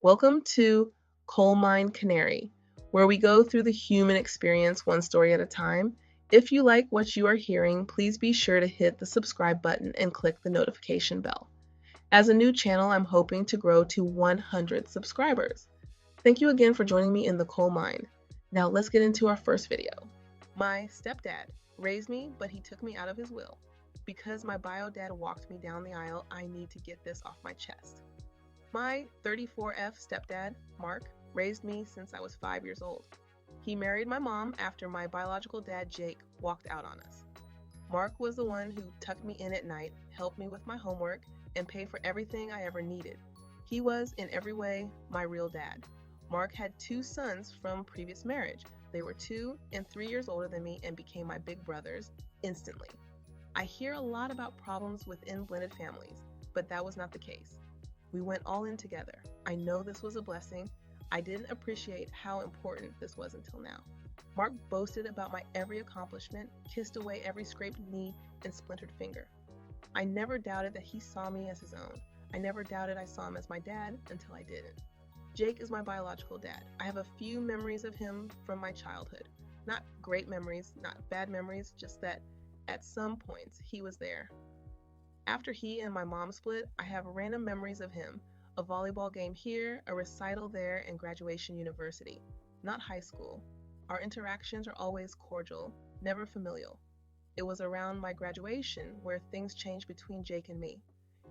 Welcome to Coal Mine Canary, where we go through the human experience one story at a time. If you like what you are hearing, please be sure to hit the subscribe button and click the notification bell. As a new channel, I'm hoping to grow to 100 subscribers. Thank you again for joining me in the coal mine. Now let's get into our first video. My stepdad raised me, but he took me out of his will. Because my bio dad walked me down the aisle, I need to get this off my chest. My 34F stepdad, Mark, raised me since I was 5 years old. He married my mom after my biological dad, Jake, walked out on us. Mark was the one who tucked me in at night, helped me with my homework, and paid for everything I ever needed. He was, in every way, my real dad. Mark had 2 sons from previous marriage. They were 2 and 3 years older than me and became my big brothers instantly. I hear a lot about problems within blended families, but that was not the case. We went all in together. I know this was a blessing. I didn't appreciate how important this was until now. Mark boasted about my every accomplishment, kissed away every scraped knee and splintered finger. I never doubted that he saw me as his own. I never doubted I saw him as my dad until I didn't. Jake is my biological dad. I have a few memories of him from my childhood. Not great memories, not bad memories, just that at some points he was there. After he and my mom split, I have random memories of him. A volleyball game here, a recital there, and graduation university. Not high school. Our interactions are always cordial, never familial. It was around my graduation where things changed between Jake and me.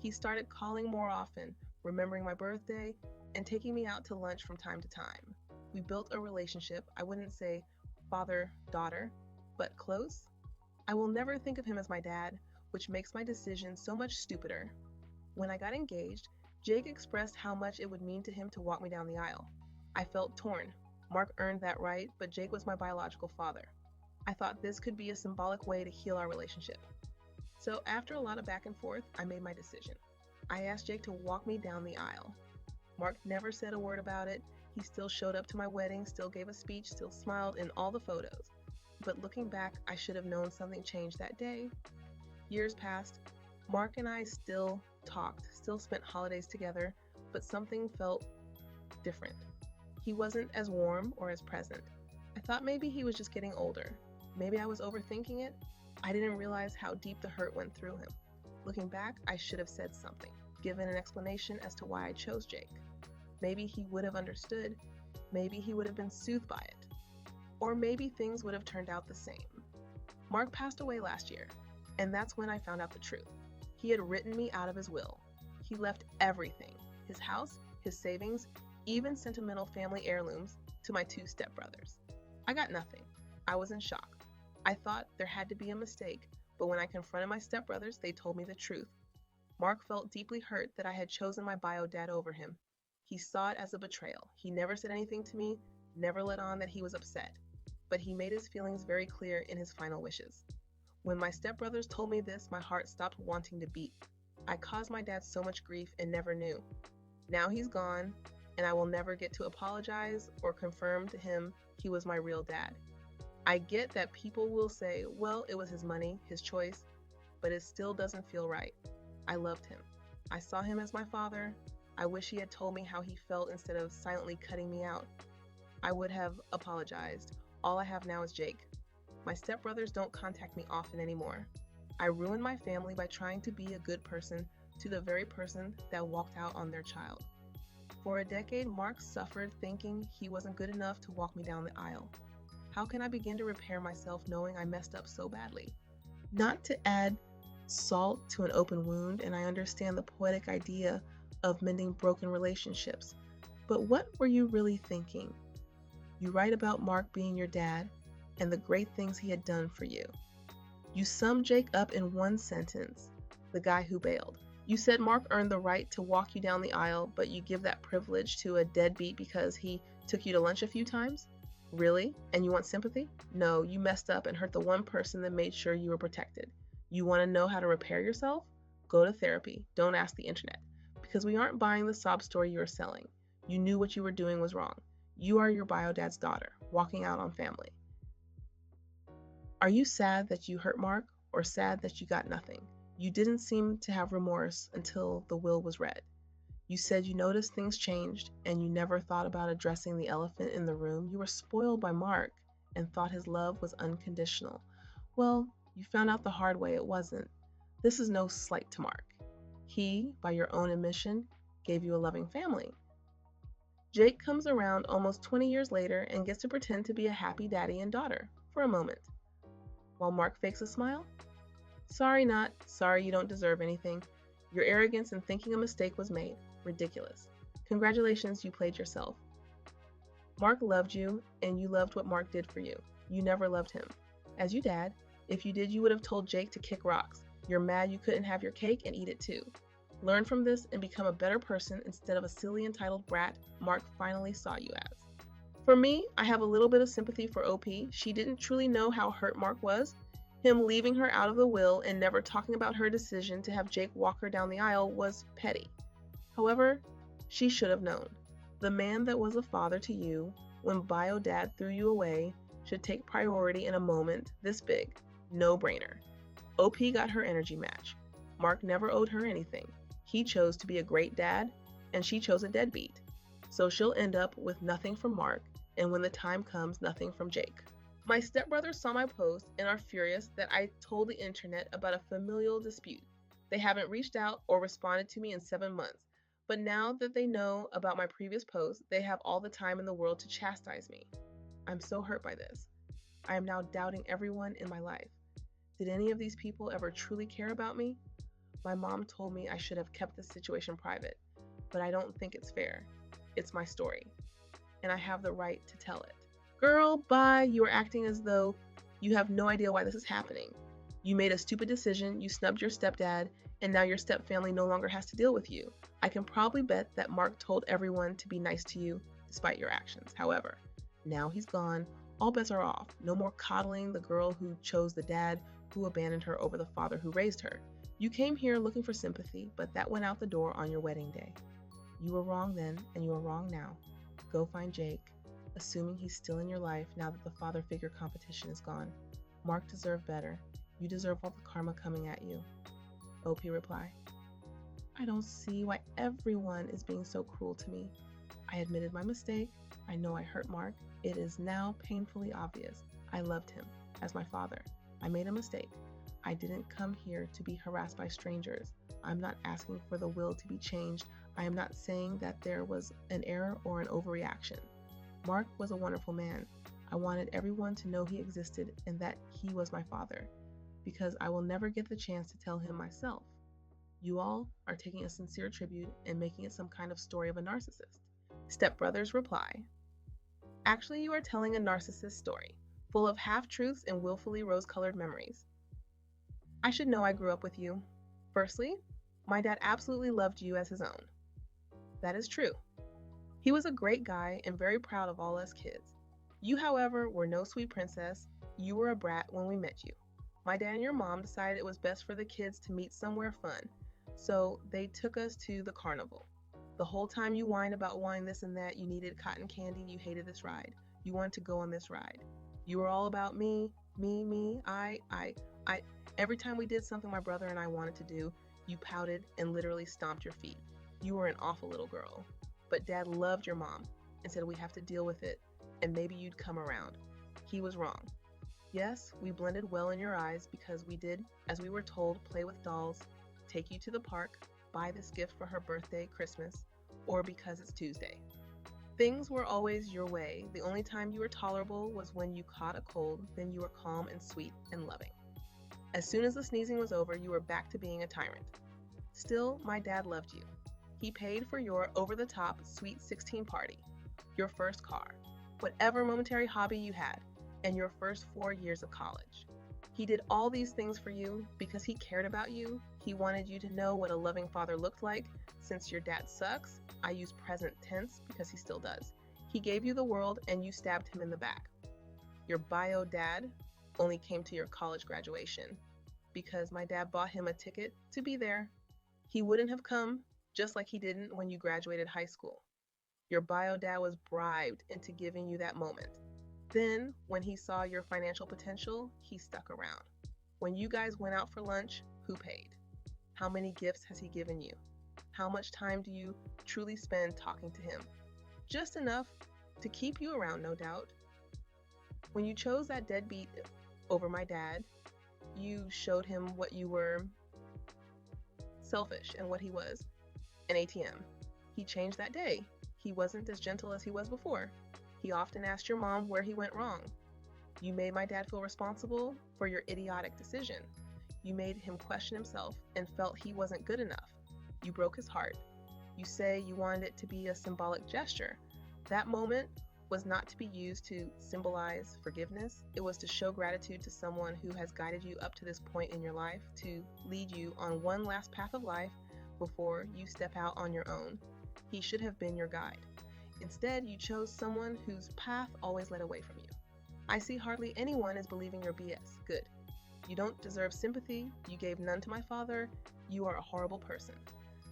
He started calling more often, remembering my birthday, and taking me out to lunch from time to time. We built a relationship, I wouldn't say father-daughter, but close. I will never think of him as my dad, which makes my decision so much stupider. When I got engaged, Jake expressed how much it would mean to him to walk me down the aisle. I felt torn. Mark earned that right, but Jake was my biological father. I thought this could be a symbolic way to heal our relationship. So after a lot of back and forth, I made my decision. I asked Jake to walk me down the aisle. Mark never said a word about it. He still showed up to my wedding, still gave a speech, still smiled in all the photos. But looking back, I should have known something changed that day. Years passed. Mark and I still talked, still spent holidays together, but something felt different. He wasn't as warm or as present. I thought maybe he was just getting older. Maybe I was overthinking it. I didn't realize how deep the hurt went through him. Looking back, I should have said something, given an explanation as to why I chose Jake. Maybe he would have understood. Maybe he would have been soothed by it. Or maybe things would have turned out the same. Mark passed away last year. And that's when I found out the truth. He had written me out of his will. He left everything, his house, his savings, even sentimental family heirlooms, to my 2 stepbrothers. I got nothing. I was in shock. I thought there had to be a mistake, but when I confronted my stepbrothers, they told me the truth. Mark felt deeply hurt that I had chosen my bio dad over him. He saw it as a betrayal. He never said anything to me, never let on that he was upset, but he made his feelings very clear in his final wishes. When my stepbrothers told me this, my heart stopped wanting to beat. I caused my dad so much grief and never knew. Now he's gone, and I will never get to apologize or confirm to him he was my real dad. I get that people will say, well, it was his money, his choice, but it still doesn't feel right. I loved him. I saw him as my father. I wish he had told me how he felt instead of silently cutting me out. I would have apologized. All I have now is Jake. My stepbrothers don't contact me often anymore. I ruined my family by trying to be a good person to the very person that walked out on their child. For a decade, Mark suffered thinking he wasn't good enough to walk me down the aisle. How can I begin to repair myself knowing I messed up so badly? Not to add salt to an open wound, and I understand the poetic idea of mending broken relationships, but what were you really thinking? You write about Mark being your dad, and the great things he had done for you. You summed Jake up in one sentence, the guy who bailed. You said Mark earned the right to walk you down the aisle, but you give that privilege to a deadbeat because he took you to lunch a few times? Really? And you want sympathy? No, you messed up and hurt the one person that made sure you were protected. You want to know how to repair yourself? Go to therapy. Don't ask the internet. Because we aren't buying the sob story you are selling. You knew what you were doing was wrong. You are your bio dad's daughter, walking out on family. Are you sad that you hurt Mark, or sad that you got nothing? You didn't seem to have remorse until the will was read. You said you noticed things changed and you never thought about addressing the elephant in the room. You were spoiled by Mark and thought his love was unconditional. Well, you found out the hard way it wasn't. This is no slight to Mark. He, by your own admission, gave you a loving family. Jake comes around almost 20 years later and gets to pretend to be a happy daddy and daughter for a moment. While Mark fakes a smile, sorry not, sorry you don't deserve anything. Your arrogance in thinking a mistake was made. Ridiculous. Congratulations, you played yourself. Mark loved you, and you loved what Mark did for you. You never loved him. As you dad, if you did, you would have told Jake to kick rocks. You're mad you couldn't have your cake and eat it too. Learn from this and become a better person instead of a silly entitled brat Mark finally saw you as. For me, I have a little bit of sympathy for OP. She didn't truly know how hurt Mark was. Him leaving her out of the will and never talking about her decision to have Jake walk her down the aisle was petty. However, she should have known. The man that was a father to you when bio dad threw you away should take priority in a moment this big. No brainer. OP got her energy match. Mark never owed her anything. He chose to be a great dad, and she chose a deadbeat. So she'll end up with nothing from Mark, and when the time comes, nothing from Jake. My stepbrothers saw my post and are furious that I told the internet about a familial dispute. They haven't reached out or responded to me in 7 months, but now that they know about my previous post, they have all the time in the world to chastise me. I'm so hurt by this. I am now doubting everyone in my life. Did any of these people ever truly care about me? My mom told me I should have kept this situation private, but I don't think it's fair. It's my story, and I have the right to tell it. Girl, bye. You are acting as though you have no idea why this is happening. You made a stupid decision, you snubbed your stepdad, and now your stepfamily no longer has to deal with you. I can probably bet that Mark told everyone to be nice to you despite your actions. However, now he's gone. All bets are off. No more coddling the girl who chose the dad who abandoned her over the father who raised her. You came here looking for sympathy, but that went out the door on your wedding day. You were wrong then, and you are wrong now. Go find Jake, assuming he's still in your life now that the father figure competition is gone. Mark deserved better. You deserve all the karma coming at you. OP reply. I don't see why everyone is being so cruel to me. I admitted my mistake. I know I hurt Mark. It is now painfully obvious. I loved him as my father. I made a mistake. I didn't come here to be harassed by strangers. I'm not asking for the will to be changed. I am not saying that there was an error or an overreaction. Mark was a wonderful man. I wanted everyone to know he existed and that he was my father, because I will never get the chance to tell him myself. You all are taking a sincere tribute and making it some kind of story of a narcissist. Stepbrothers reply. Actually, you are telling a narcissist story, full of half-truths and willfully rose-colored memories. I should know I grew up with you. Firstly, my dad absolutely loved you as his own. That is true. He was a great guy and very proud of all us kids. You, however, were no sweet princess. You were a brat when we met you. My dad and your mom decided it was best for the kids to meet somewhere fun, so they took us to the carnival. The whole time you whined about wanting this and that, you needed cotton candy, you hated this ride. You wanted to go on this ride. You were all about me, I. Every time we did something my brother and I wanted to do, you pouted and literally stomped your feet. You were an awful little girl. But Dad loved your mom and said we have to deal with it and maybe you'd come around. He was wrong. Yes, we blended well in your eyes because we did, as we were told, play with dolls, take you to the park, buy this gift for her birthday, Christmas, or because it's Tuesday. Things were always your way. The only time you were tolerable was when you caught a cold, then you were calm and sweet and loving. As soon as the sneezing was over, you were back to being a tyrant. Still, my dad loved you. He paid for your over-the-top Sweet 16 party, your first car, whatever momentary hobby you had, and your first 4 years of college. He did all these things for you because he cared about you. He wanted you to know what a loving father looked like. Since your dad sucks, I use present tense because he still does. He gave you the world and you stabbed him in the back. Your bio dad only came to your college graduation because my dad bought him a ticket to be there. He wouldn't have come, just like he didn't when you graduated high school. Your bio dad was bribed into giving you that moment. Then, when he saw your financial potential, he stuck around. When you guys went out for lunch, who paid? How many gifts has he given you? How much time do you truly spend talking to him? Just enough to keep you around, no doubt. When you chose that deadbeat over my dad, you showed him what you were selfish and what he was, an ATM. He changed that day. He wasn't as gentle as he was before. He often asked your mom where he went wrong. You made my dad feel responsible for your idiotic decision. You made him question himself and felt he wasn't good enough. You broke his heart. You say you wanted it to be a symbolic gesture. That moment was not to be used to symbolize forgiveness. It was to show gratitude to someone who has guided you up to this point in your life, to lead you on one last path of life before you step out on your own. He should have been your guide. Instead, you chose someone whose path always led away from you. I see hardly anyone is believing your BS. Good. You don't deserve sympathy. You gave none to my father. You are a horrible person.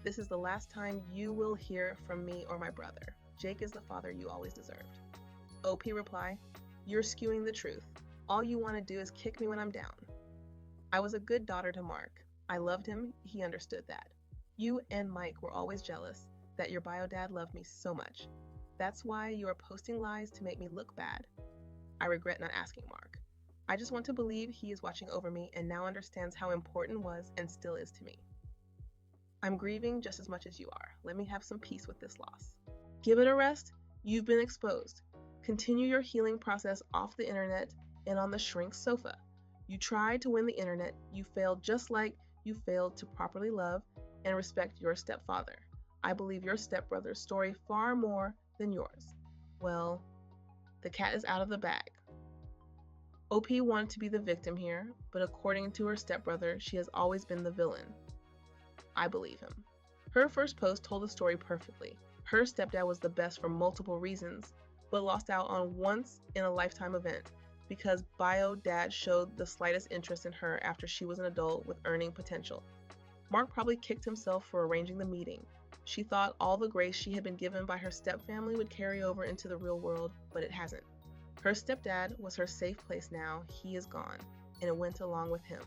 This is the last time you will hear from me or my brother. Jake is the father you always deserved. OP reply, you're skewing the truth. All you want to do is kick me when I'm down. I was a good daughter to Mark. I loved him. He understood that. You and Mike were always jealous that your bio dad loved me so much. That's why you are posting lies to make me look bad. I regret not asking Mark. I just want to believe he is watching over me and now understands how important was and still is to me. I'm grieving just as much as you are. Let me have some peace with this loss. Give it a rest. You've been exposed. Continue your healing process off the internet and on the shrink's sofa. You tried to win the internet. You failed just like you failed to properly love and respect your stepfather. I believe your stepbrother's story far more than yours. Well, the cat is out of the bag. OP wanted to be the victim here, but according to her stepbrother, she has always been the villain. I believe him. Her first post told the story perfectly. Her stepdad was the best for multiple reasons, but lost out on once-in-a-lifetime event because bio dad showed the slightest interest in her after she was an adult with earning potential. Mark probably kicked himself for arranging the meeting. She thought all the grace she had been given by her stepfamily would carry over into the real world, but it hasn't. Her stepdad was her safe place now. He is gone, and it went along with him.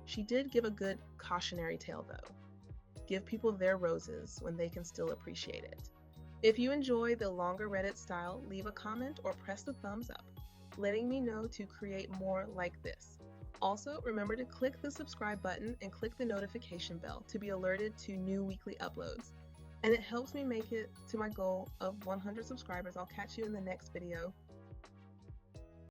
She did give a good cautionary tale, though. Give people their roses when they can still appreciate it. If you enjoy the longer Reddit style, leave a comment or press the thumbs up, letting me know to create more like this. Also, remember to click the subscribe button and click the notification bell to be alerted to new weekly uploads. And it helps me make it to my goal of 100 subscribers. I'll catch you in the next video.